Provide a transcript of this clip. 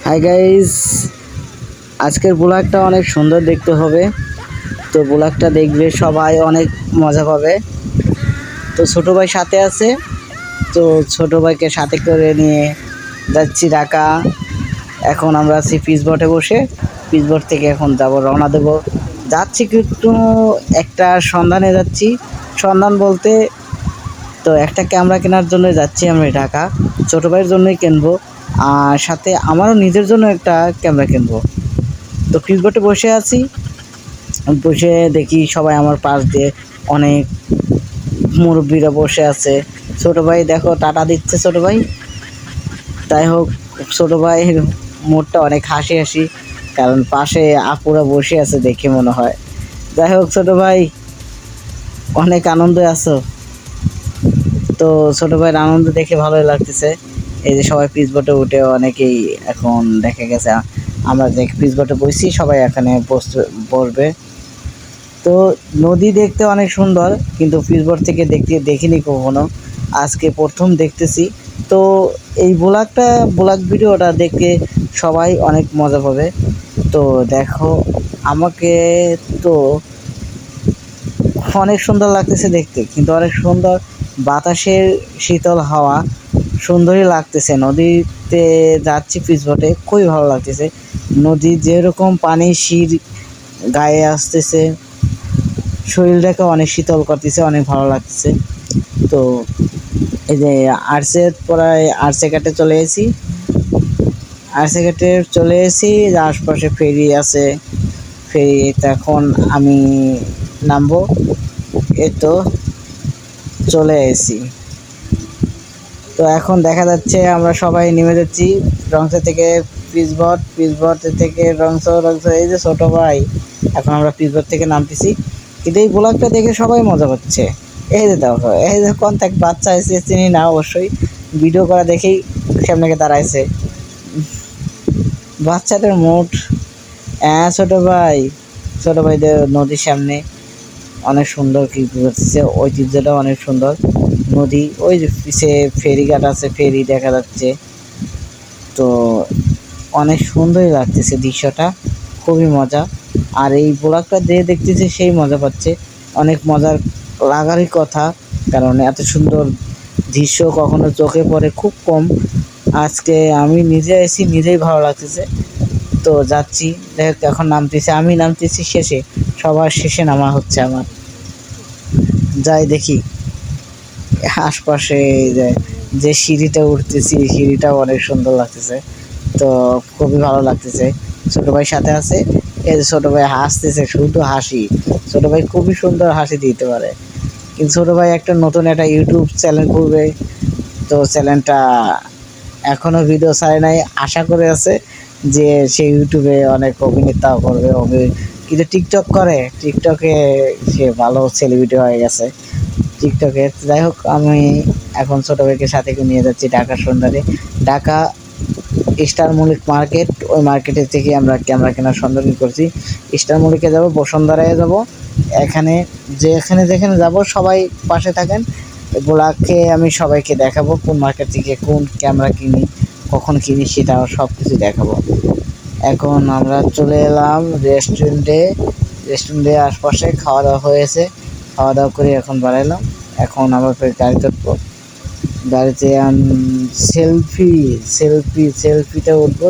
Hi guys, আজকের ব্লগটা অনেক সুন্দর দেখতে হবে। তো ব্লগটা দেখবে সবাই, অনেক মজা পাবে। তো ছোট ভাই সাথে আছে, তো ছোট ভাইকে সাথে করে নিয়ে যাচ্ছি ঢাকা। এখন আমরা আছি পিচবোটে বসে, পিচবোট থেকে এখন যাব, রওনা দেব। যাচ্ছি কিন্তু একটা সন্ধানে যাচ্ছি। সন্ধান বলতে তো একটা ক্যামেরা কেনার জন্য যাচ্ছি আমরা ঢাকা। ছোটো ভাইয়ের জন্যই কিনবো, আর সাথে আমারও নিজের জন্য একটা ক্যামেরা কিনবো। তো ফিসবোটে বসে আছি, বসে দেখি সবাই আমার পাশ দিয়ে অনেক মুরব্বীরা বসে আছে। ছোটো ভাই দেখো টাটা দিচ্ছে ছোটো ভাই। যাই হোক, ছোটো ভাইয়ের মুডটা অনেক হাসি হাসি, কারণ পাশে আপুরা বসে আছে দেখে মনে হয়। যাই হোক ছোটো ভাই, অনেক আনন্দে আছো? তো ছোটো ভাইয়ের আনন্দ দেখে ভালোই লাগতেছে। এই যে সবাই পিচবোটে উঠে অনেকেই এখন দেখা গেছে আমরা যে পিচবোটে বসছি সবাই এখানে বসবে। তো নদী দেখতে অনেক সুন্দর, কিন্তু পিচবোট থেকে দেখিনি কখনো, আজকে প্রথম দেখতেছি। তো এই ব্লগ ভিডিওটা দেখে সবাই অনেক মজা পাবে। তো দেখো, আমাকে তো অনেক সুন্দর লাগতেছে দেখতে, কিন্তু অনেক সুন্দর বাতাসের শীতল হাওয়া, সুন্দরই লাগতেছে। নদীতে যাচ্ছি পিচবোটে, খুবই ভালো লাগতেছে। নদীর যেরকম পানি শির গায়ে আসতেছে, শরীরটাকে অনেক শীতল করতেছে, অনেক ভালো লাগতেছে। তো এই যে আরসে ঘাটে চলে এসেছি, আরসে ঘাটে চলে এসেছি। আশপাশে ফেরি আছে, ফেরিতে এখন আমি নামবো। এই তো চলে এসেছি। তো এখন দেখা যাচ্ছে আমরা সবাই নেমে যাচ্ছি রংসা থেকে পিচবোট থেকে রংসা, এই যে ছোট ভাই, এখন আমরা পিচবোট থেকে নামতেছি। কিন্তু এই ব্লগটা দেখে সবাই মজা পাচ্ছে। এই যে দেখো, এই যে কন্ট্যাক্ট বাচ্চা এসে, চিনি না অবশ্যই, ভিডিও করা দেখেই সামনে দাঁড়াইছে। বাচ্চাদের মুড। হ্যাঁ ছোট ভাইদের নদীর সামনে অনেক সুন্দর কি করতেছে, ঐতিহ্যটা অনেক সুন্দর। নদী, ওই যে পিছে ফেরিঘাট আছে, ফেরি দেখা যাচ্ছে। তো অনেক সুন্দরই লাগতেছে দৃশ্যটা, খুবই মজা। আর এই ব্লগটা যে দেখতেছে সেই মজা পাচ্ছে, অনেক মজার লাগারই কথা, কারণ এত সুন্দর দৃশ্য কখনো চোখে পড়ে খুব কম। আজকে আমি নিজে এসেছি, নিজেই ভালো লাগতেছে। তো যাচ্ছি, দেখ এখন নামতেছি, আমি নামতেছি শেষে, সবার শেষে নামা হচ্ছে আমার। যাই দেখি আশপাশে যে সিঁড়িটা উঠতেছি, সিঁড়িটাও অনেক সুন্দর লাগতেছে। তো খুবই ভালো লাগতেছে। ছোট ভাই সাথে আছে, এই যে ছোট ভাই হাসতেছে, শুধু হাসি। ছোট ভাই খুবই সুন্দর হাসি দিতে পারে। কিন্তু ছোট ভাই নতুন একটা ইউটিউব চ্যানেল খুলবে। তো চ্যানেলটা এখনো ভিডিও ছাড়ে নাই, আশা করে আছে যে সে ইউটিউবে অনেক অভিনেতাও করবে, কিন্তু টিকটক করে, টিকটকে সে ভালো সেলিব্রিটি হয়ে গেছে টিকটকে। যাই হোক, আমি এখন ছোট ভাইকে সাথে নিয়ে যাচ্ছি ঢাকার সন্ধানে। ঢাকা স্টার মল্লিক মার্কেট, ওই মার্কেটের থেকে আমরা ক্যামেরা কেনার সন্ধান করছি। স্টার মল্লিকে যাব, বসুন্ধরায় যাব, এখানে যেখানে যাব সবাই পাশে থাকেন। ব্লগে আমি সবাইকে দেখাবো কোন মার্কেট থেকে কোন ক্যামেরা কিনি, কখন কিনি, সেটাও সব কিছু দেখাবো। এখন আমরা চলে এলাম রেস্টুরেন্টে আশপাশে খাওয়া দাওয়া হয়েছে, খাওয়া দাওয়া করে এখন বাড়াইলাম। এখন আবার গাড়িতে উঠবো, গাড়িতে সেলফিতে উঠবো।